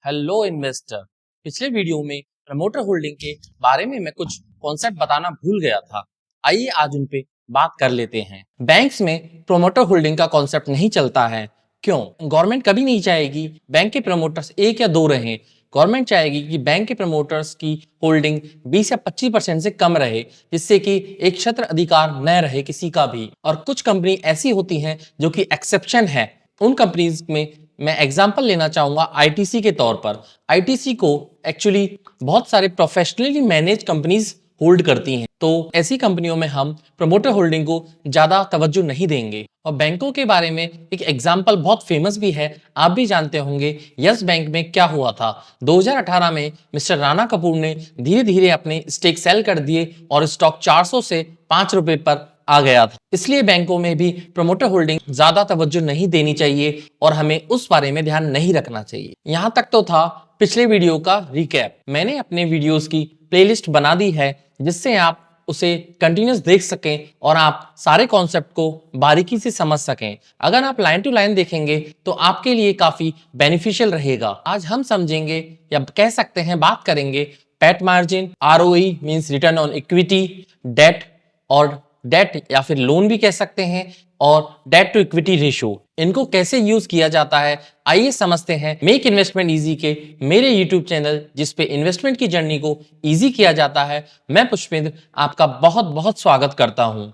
Hello investor. पिछले video में promoter holding के बारे में मैं कुछ कॉन्सेप्ट बताना भूल गया था। आइए आज उन पे बात कर लेते हैं। बैंक्स में प्रमोटर होल्डिंग का कॉन्सेप्ट नहीं चलता है। क्यों? गवर्नमेंट कभी नहीं चाहेगी बैंक के प्रमोटर्स एक या दो रहें। गवर्नमेंट चाहेगी कि बैंक के प्रमोटर्स की होल्डिंग 20 या 25% से कम रहे, जिससे कि एक छत्र अधिकार न रहे किसी का भी। और कुछ कंपनी ऐसी होती हैं जो कि एक्सेप्शन है। उन कंपनीज में मैं एग्जांपल लेना चाहूंगा आईटीसी के तौर पर। आईटीसी को एक्चुअली बहुत सारे प्रोफेशनली मैनेज कंपनीज होल्ड करती हैं, तो ऐसी कंपनियों में हम प्रमोटर होल्डिंग को ज्यादा तवज्जो नहीं देंगे। और बैंकों के बारे में एक एग्जांपल बहुत फेमस भी है, आप भी जानते होंगे। यस बैंक में क्या हुआ था? 2018 में मिस्टर राणा कपूर ने धीरे धीरे अपने स्टेक सेल कर दिए और स्टॉक 400 से 5 रुपए पर आ गया था। इसलिए बैंकों में भी प्रमोटर होल्डिंग ज्यादा तवज्जो नहीं देनी चाहिए और हमें उस बारे में ध्यान नहीं रखना चाहिए। यहां तक तो था पिछले वीडियो का रिकैप। मैंने अपने वीडियोस की प्लेलिस्ट बना दी है, जिससे आप उसे कंटिन्यूस देख सकें और आप सारे कॉन्सेप्ट को बारीकी से समझ सकें। अगर आप लाइन टू लाइन देखेंगे तो आपके लिए काफी बेनिफिशियल रहेगा। आज हम समझेंगे या कह सकते हैं बात करेंगे PAT margin, ROE means return on equity, debt और डेट या फिर लोन भी कह सकते हैं, और डेट टू इक्विटी रेशियो, इनको कैसे यूज किया जाता है। आइए समझते हैं मेक इन्वेस्टमेंट इजी के मेरे यूट्यूब चैनल, जिसपे इन्वेस्टमेंट की जर्नी को इजी किया जाता है। मैं पुष्पेंद्र आपका बहुत बहुत स्वागत करता हूं।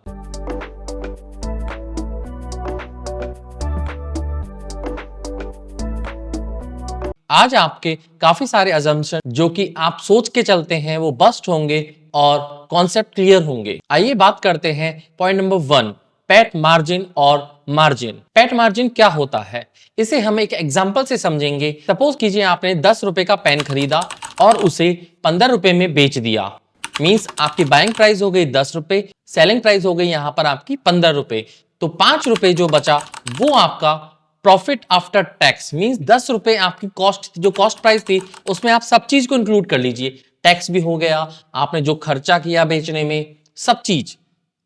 आज आपके काफी सारे अजम्पशन जो कि आप सोच के चलते हैं वो बस्ट होंगे और कॉन्सेप्ट क्लियर होंगे। आइए बात करते हैं पॉइंट नंबर 1, पैट मार्जिन और मार्जिन। पैट मार्जिन क्या होता है, इसे हम एक एग्जांपल से समझेंगे। सपोज कीजिए आपने 10 रुपए का पेन खरीदा और उसे 15 रुपए में बेच दिया। मींस आपकी बाइंग प्राइस हो गई 10 रुपए, सेलिंग प्राइस हो गई यहां पर आपकी 15 रुपए। तो 5 रुपए जो बचा वो आपका प्रॉफिट आफ्टर टैक्स। मींस 10 रुपए आपकी कॉस्ट, जो कॉस्ट प्राइस थी उसमें आप सब चीज को इंक्लूड कर लीजिए। टैक्स भी हो गया, आपने जो खर्चा किया बेचने में, सब चीज।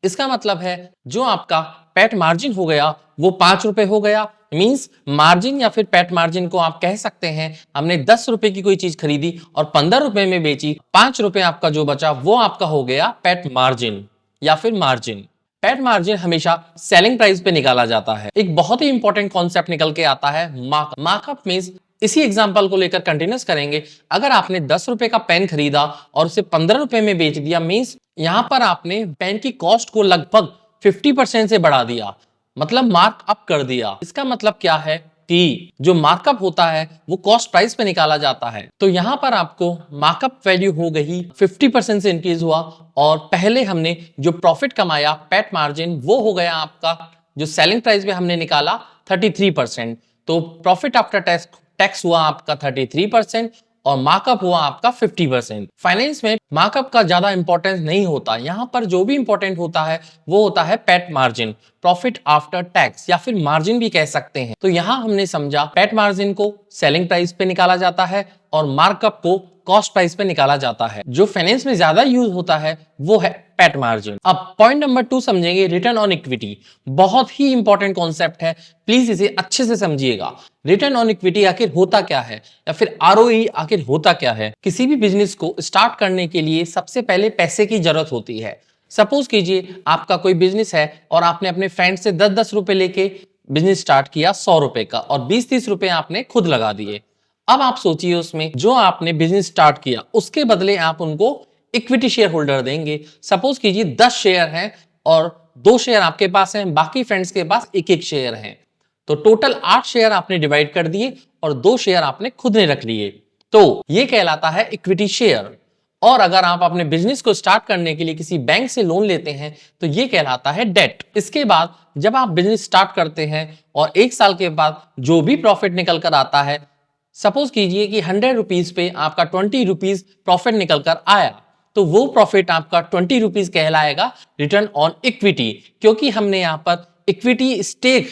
इसका मतलब है जो आपका पैट मार्जिन हो गया वो 5 रुपए हो गया। मींस मार्जिन या फिर पैट मार्जिन को आप कह सकते हैं हमने 10 रुपए की कोई चीज खरीदी और 15 रुपए में बेची, 5 रुपए आपका जो बचा वो आपका हो गया पैट मार्जिन या फिर मार्जिन। पैट मार्जिन हमेशा सेलिंग प्राइस पे निकाला जाता है। एक बहुत ही इंपॉर्टेंट कॉन्सेप्ट निकल के आता है मार्कअप। मार्कअप मींस, इसी एग्जांपल को लेकर कंटिन्यूस करेंगे। अगर आपने 10 रुपए का पेन खरीदा और उसे 15 रुपए में बेच दिया, मींस यहां पर आपने पेन की कॉस्ट को लगभग 50% से बढ़ा दिया, मतलब मार्कअप कर दिया। इसका मतलब क्या है कि जो मार्कअप होता है वो कॉस्ट प्राइस पे निकाला जाता है। तो यहां पर आपको मार्कअप वैल्यू हो गई 50% से इंक्रीज हुआ, और पहले हमने जो प्रॉफिट कमाया पैट मार्जिन वो हो गया आपका, जो सेलिंग प्राइस पे हमने निकाला 33%। तो प्रॉफिट आफ्टर टैक्स हुआ आपका 33% और मार्कअप हुआ आपका 50%। फाइनेंस में मार्कअप का ज्यादा इंपॉर्टेंस नहीं होता। यहां पर जो भी इंपॉर्टेंट होता है वो होता है PAT margin, profit after tax या फिर मार्जिन भी कह सकते हैं। तो यहां हमने समझा पैट मार्जिन को सेलिंग प्राइस पे निकाला जाता है और मार्कअप को कॉस्ट प्राइस पे निकाला जाता है। जो फाइनेंस में ज्यादा यूज होता है वो है पैट मार्जिन। अब पॉइंट नंबर 2 समझेंगे, रिटर्न ऑन इक्विटी। बहुत ही इंपॉर्टेंट कॉन्सेप्ट है, प्लीज इसे अच्छे से समझिएगा। रिटर्न ऑन इक्विटी आखिर होता क्या है, या फिर आरओई आखिर होता क्या है। किसी भी बिजनेस को स्टार्ट करने के लिए सबसे पहले पैसे की जरूरत होती है। सपोज कीजिए आपका कोई बिजनेस है और आपने अपने फ्रेंड से 10-10 रुपए लेके बिजनेस स्टार्ट किया 100 रुपए का, और 20-30 रुपए आपने खुद लगा दिए। अब आप सोचिए उसमें जो आपने बिजनेस स्टार्ट किया उसके बदले आप उनको इक्विटी शेयर होल्डर देंगे। सपोज कीजिए 10 शेयर हैं और 2 शेयर आपके पास हैं, बाकी फ्रेंड्स के पास 1-1 शेयर हैं। तो टोटल 8 शेयर आपने डिवाइड कर दिए और 2 शेयर आपने खुद ने रख लिए। तो ये कहलाता है इक्विटी शेयर। और अगर आप अपने बिजनेस को स्टार्ट करने के लिए किसी बैंक से लोन लेते हैं तो ये कहलाता है डेट। इसके बाद जब आप बिजनेस स्टार्ट करते हैं और 1 साल के बाद जो भी प्रॉफिट निकल कर आता है, सपोज कीजिए कि 100 रुपीज पे आपका 20 रुपीज प्रॉफिट निकल कर आया, तो वो प्रॉफिट आपका 20 रुपीज कहलाएगा रिटर्न ऑन इक्विटी, क्योंकि हमने यहां पर इक्विटी स्टेक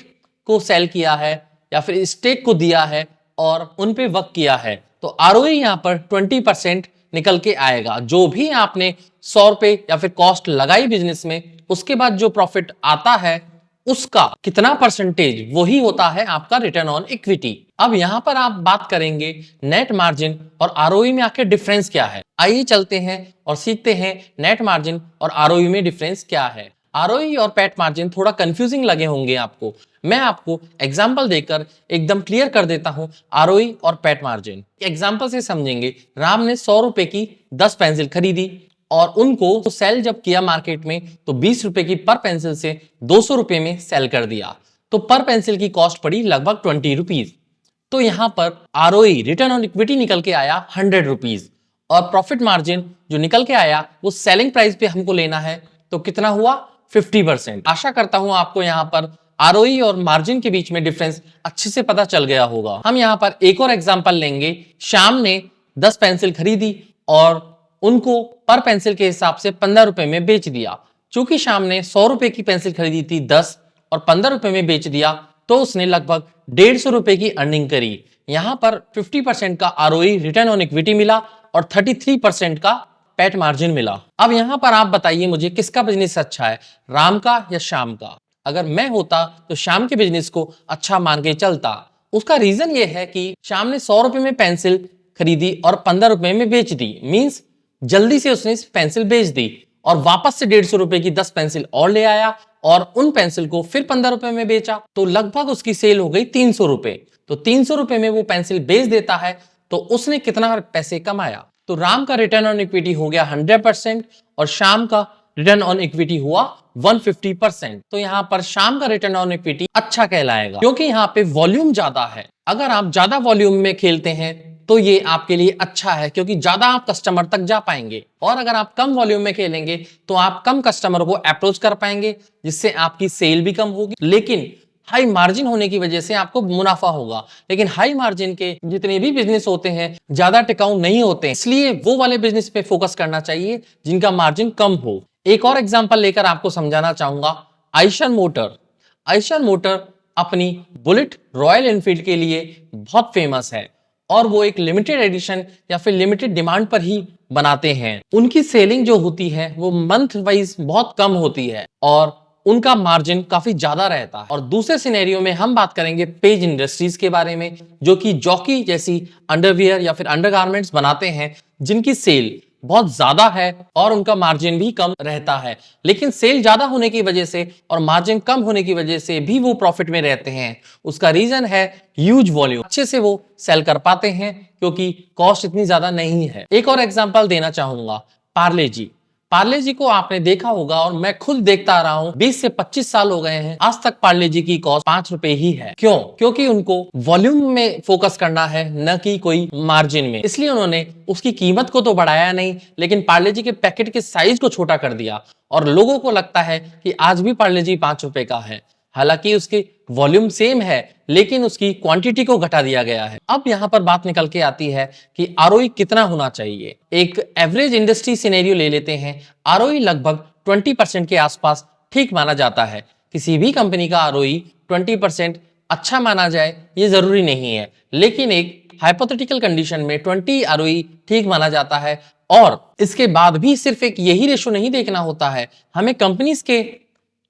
को सेल किया है या फिर स्टेक को दिया है और उन पे वर्क किया है। तो आरओई यहां पर 20% निकल के आएगा। जो भी आपने 100 रुपए या फिर कॉस्ट लगाई बिजनेस में, उसके बाद जो प्रॉफिट आता है उसका कितना परसेंटेज, वही होता है आपका रिटर्न ऑन इक्विटी। अब यहां पर आप बात करेंगे नेट मार्जिन और आरओई में आखिर डिफरेंस क्या है। आइए चलते हैं और सीखते हैं नेट मार्जिन और आरओई में डिफरेंस क्या है। आरओई और पैट मार्जिन थोड़ा कंफ्यूजिंग लगे होंगे आपको, मैं आपको एग्जांपल देकर एकदम क्लियर कर देता हूं आरओई और पैट मार्जिन। एग्जांपल से समझेंगे। राम ने 100 रुपए की 10 पेंसिल खरीदी और उनको सेल जब किया मार्केट में तो 20 रुपए की पर पेंसिल से 200 रुपए में सेल कर दिया, तो पर पेंसिल की कॉस्ट पड़ी लगभग 20 रुपीज। तो यहां पर आरओई रिटर्न ऑन इक्विटी निकल के आया 100 रुपीज और प्रॉफिट मार्जिन जो निकल के आया वो सेलिंग प्राइस पे हमको लेना है, तो कितना हुआ 50%। आशा करता हूं आपको यहां पर आरओई और मार्जिन के बीच में डिफरेंस अच्छे से पता चल गया होगा। हम यहां पर एक और एग्जांपल लेंगे। श्याम ने 10 पेंसिल खरीदी और उनको पर पेंसिल के हिसाब से 15 रुपए में बेच दिया। चूंकि श्याम ने 100 रुपए की पेंसिल खरीदी थी 10 और 15 रुपए में बेच दिया, तो उसने लगभग 150 रुपए की अर्निंग करी। यहां पर 50% का आरओई रिटर्न ऑन इक्विटी मिला और 33% का पैट मार्जिन मिला। अब यहां पर आप बताइए मुझे किसका बिजनेस अच्छा है, राम का या श्याम का। अगर मैं होता तो श्याम के बिजनेस को अच्छा मान के चलता। उसका रीजन ये है कि श्याम ने 100 रुपए में पेंसिल खरीदी और 15 रुपए में बेच दी, मींस जल्दी से उसने पेंसिल बेच दी और वापस से 150 रुपए की 10 पेंसिल और ले आया और उन पेंसिल को फिर 15 रुपए में बेचा, तो लगभग उसकी सेल हो गई 300 रुपए। तो 300 रुपए में वो पेंसिल बेच देता है, तो उसने कितना पैसे कमाया। तो राम का रिटर्न ऑन इक्विटी हो गया 100% और श्याम का रिटर्न ऑन इक्विटी हुआ 150%। तो यहां पर श्याम का रिटर्न ऑन इक्विटी अच्छा कहलाएगा, क्योंकि यहां पे वॉल्यूम ज्यादा है। अगर आप ज्यादा वॉल्यूम में खेलते हैं तो ये आपके लिए अच्छा है, क्योंकि ज्यादा आप कस्टमर तक जा पाएंगे। और अगर आप कम वॉल्यूम में खेलेंगे तो आप कम कस्टमर को अप्रोच कर पाएंगे, जिससे आपकी सेल भी कम होगी, लेकिन हाई मार्जिन होने की वजह से आपको मुनाफा होगा। लेकिन हाई मार्जिन के जितने भी बिजनेस होते हैं ज्यादा टिकाऊ नहीं होते, इसलिए वो वाले बिजनेस पे फोकस करना चाहिए जिनका मार्जिन कम हो। एक और एग्जांपल लेकर आपको समझाना चाहूंगा। आइशर मोटर। आइशर मोटर अपनी बुलेट रॉयल एनफील्ड के लिए बहुत फेमस है और वो एक लिमिटेड एडिशन या फिर लिमिटेड डिमांड पर ही बनाते हैं। उनकी सेलिंग जो होती है वो मंथ वाइज बहुत कम होती है और उनका मार्जिन काफी ज्यादा रहता है। और दूसरे सिनेरियो में हम बात करेंगे पेज इंडस्ट्रीज के बारे में, जो कि जॉकी जैसी अंडरवियर या फिर अंडरगारमेंट्स बनाते हैं, जिनकी सेल बहुत ज्यादा है और उनका मार्जिन भी कम रहता है। लेकिन सेल ज्यादा होने की वजह से और मार्जिन कम होने की वजह से भी वो प्रॉफिट में रहते हैं। उसका रीजन है ह्यूज वॉल्यूम, अच्छे से वो सेल कर पाते हैं क्योंकि कॉस्ट इतनी ज्यादा नहीं है। एक और एग्जांपल देना चाहूंगा, पार्ले जी। पार्ले जी को आपने देखा होगा और मैं खुद देखता आ रहा हूँ, 20 से 25 साल हो गए हैं, आज तक पार्ले जी की कॉस्ट 5 रुपए ही है। क्यों? क्योंकि उनको वॉल्यूम में फोकस करना है, न कि कोई मार्जिन में। इसलिए उन्होंने उसकी कीमत को तो बढ़ाया नहीं, लेकिन पार्ले जी के पैकेट के साइज को छोटा कर दिया और लोगों को लगता है कि आज भी पार्ले जी 5 रुपए का है। हालांकि उसकी वॉल्यूम सेम है, लेकिन उसकी क्वांटिटी को घटा दिया गया है। अब यहां पर बात निकल के आती है कि आरओई कितना होना चाहिए। एक एवरेज इंडस्ट्री सिनेरियो ले लेते हैं। आरओई लगभग 20% के आसपास ठीक माना जाता है। किसी भी कंपनी का आरओई 20% अच्छा माना जाए ये जरूरी नहीं है, लेकिन एक हाइपोथेटिकल कंडीशन में 20 आरओई ठीक माना जाता है। और इसके बाद भी सिर्फ एक यही रेशो नहीं देखना होता है, हमें कंपनीज के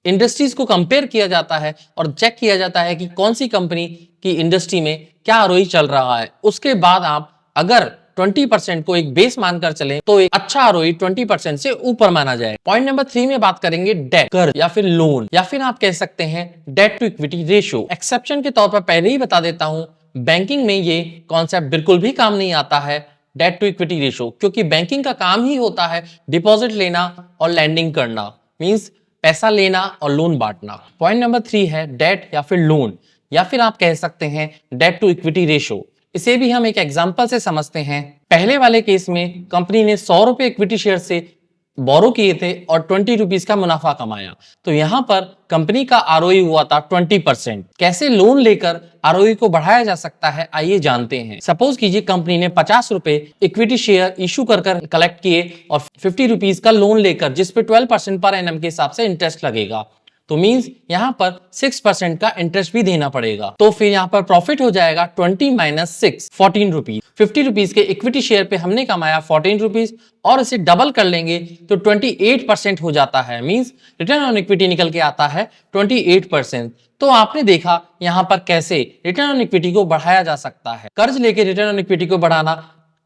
इंडस्ट्रीज को कंपेयर किया जाता है और चेक किया जाता है कि कौन सी कंपनी की इंडस्ट्री में क्या आरओई चल रहा है। उसके बाद आप अगर 20% को एक बेस मानकर चलें तो एक अच्छा आरओई 20% से ऊपर माना जाए। पॉइंट नंबर 3 में बात करेंगे डेट, कर्ज या फिर लोन, या फिर आप कह सकते हैं debt to equity ratio. Exception के तौर पर पहले ही बता देता हूं, बैंकिंग में ये कॉन्सेप्ट बिल्कुल भी काम नहीं आता है, डेट टू इक्विटी रेशियो, क्योंकि बैंकिंग का काम ही होता है डिपॉजिट लेना और लैंडिंग करना, मींस पैसा लेना और लोन बांटना। पॉइंट नंबर 3 है डेट या फिर लोन, या फिर आप कह सकते हैं डेट टू इक्विटी रेशियो। इसे भी हम एक एग्जांपल से समझते हैं। पहले वाले केस में कंपनी ने 100 रुपए इक्विटी शेयर से बोरो किए थे और 20 रुपीज का मुनाफा कमाया, तो यहां पर कंपनी का आरओई हुआ था 20%। कैसे लोन लेकर आरओई को बढ़ाया जा सकता है, आइए जानते हैं। सपोज कीजिए कंपनी ने 50 रुपए इक्विटी शेयर इशू कर कलेक्ट किए और 50 रुपीज का लोन लेकर, जिसपे 12% पर एनएम के हिसाब से इंटरेस्ट लगेगा, तो मींस यहाँ पर 6% का इंटरेस्ट भी देना पड़ेगा। तो फिर यहाँ पर प्रॉफिट हो जाएगा 20 माइनस 6 14 रुपीज। 50 रुपीज के इक्विटी शेयर पे हमने कमाया 14 रुपीज और इसे डबल कर लेंगे तो 28% हो जाता है। मींस रिटर्न ऑन इक्विटी निकल के आता है 28%। तो आपने देखा यहाँ पर कैसे रिटर्न ऑन इक्विटी को बढ़ाया जा सकता है। कर्ज लेके रिटर्न ऑन इक्विटी को बढ़ाना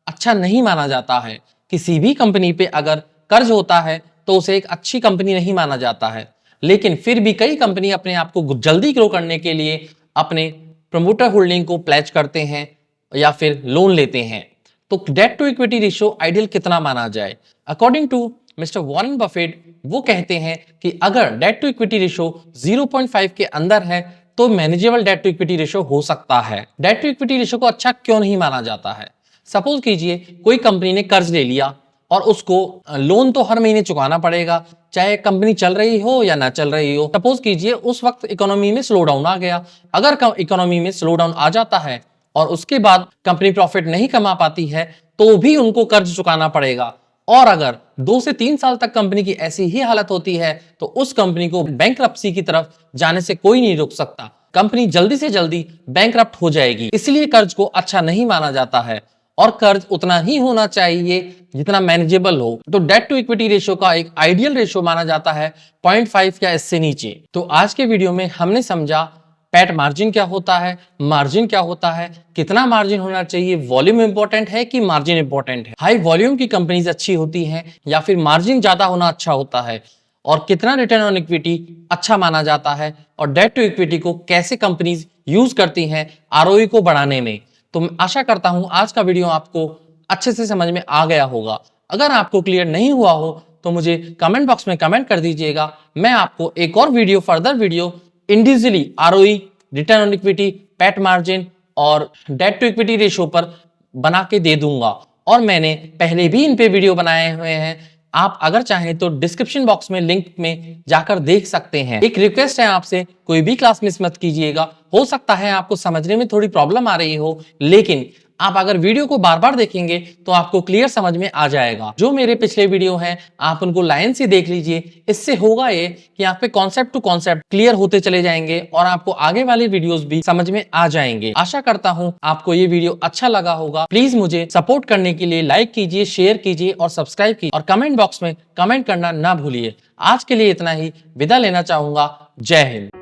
अच्छा नहीं माना जाता है। किसी भी कंपनी पे अगर कर्ज होता है तो उसे एक अच्छी कंपनी नहीं माना जाता है, लेकिन फिर भी कई कंपनी अपने आप को जल्दी ग्रो करने के लिए अपने प्रमोटर होल्डिंग को प्लेज करते हैं या फिर लोन लेते हैं। तो debt to equity ratio ideal कितना माना जाए? According to mister Warren Buffett, वो कहते हैं कि अगर डेट टू इक्विटी रेशियो 0.5 के अंदर है तो manageable debt to equity ratio हो सकता है। डेट टू इक्विटी रेशियो को अच्छा क्यों नहीं माना जाता है? सपोज कीजिए कोई कंपनी ने कर्ज ले लिया और उसको लोन तो हर महीने चुकाना पड़ेगा, चाहे कंपनी चल रही हो या ना चल रही हो। सपोज कीजिए उस वक्त इकोनॉमी में स्लो डाउन आ गया। अगर इकोनॉमी में स्लो डाउन आ जाता है और उसके बाद कंपनी प्रॉफिट नहीं कमा पाती है तो भी उनको कर्ज चुकाना पड़ेगा। और अगर 2 से 3 साल तक कंपनी की ऐसी ही हालत होती है तो उस कंपनी को बैंकरप्सी की तरफ जाने से कोई नहीं रोक सकता। कंपनी जल्दी से जल्दी बैंकरप्ट हो जाएगी। इसलिए कर्ज को अच्छा नहीं माना जाता है और कर्ज उतना ही होना चाहिए जितना मैनेजेबल हो। तो डेट टू इक्विटी रेशियो का एक आइडियल रेशियो माना जाता है 0.5 या इससे नीचे। तो आज के वीडियो में हमने समझा पैट मार्जिन क्या होता है, मार्जिन क्या होता है, कितना मार्जिन होना चाहिए, वॉल्यूम इंपॉर्टेंट है कि मार्जिन इंपॉर्टेंट है, हाई वॉल्यूम की कंपनीज अच्छी होती हैं या फिर मार्जिन ज्यादा होना अच्छा होता है, और कितना रिटर्न ऑन इक्विटी अच्छा माना जाता है, और डेट टू इक्विटी को कैसे कंपनीज यूज करती हैं आरओई को बढ़ाने में। तो मैं आशा करता हूं आज का वीडियो आपको अच्छे से समझ में आ गया होगा। अगर आपको क्लियर नहीं हुआ हो तो मुझे कमेंट बॉक्स में कमेंट कर दीजिएगा। मैं आपको एक और video, further video individually ROE, return on equity, PAT margin और डेट टू इक्विटी रेशियो पर बना के दे दूंगा। और मैंने पहले भी इन पे वीडियो बनाए हुए हैं, आप अगर चाहें तो डिस्क्रिप्शन बॉक्स में लिंक में जाकर देख सकते हैं। एक रिक्वेस्ट है आपसे, कोई भी क्लास मिस मत कीजिएगा। हो सकता है आपको समझने में थोड़ी प्रॉब्लम आ रही हो, लेकिन आप अगर वीडियो को बार बार देखेंगे तो आपको क्लियर समझ में आ जाएगा। जो मेरे पिछले वीडियो हैं आप उनको लाइन से देख लीजिए। इससे होगा ये कि यहाँ पे कॉन्सेप्ट टू कॉन्सेप्ट क्लियर होते चले जाएंगे और आपको आगे वाले वीडियोस भी समझ में आ जाएंगे। आशा करता हूँ आपको ये वीडियो अच्छा लगा होगा। प्लीज मुझे सपोर्ट करने के लिए लाइक कीजिए, शेयर कीजिए और सब्सक्राइब कीजिए, और कमेंट बॉक्स में कमेंट करना ना भूलिए। आज के लिए इतना ही, विदा लेना चाहूंगा। जय हिंद।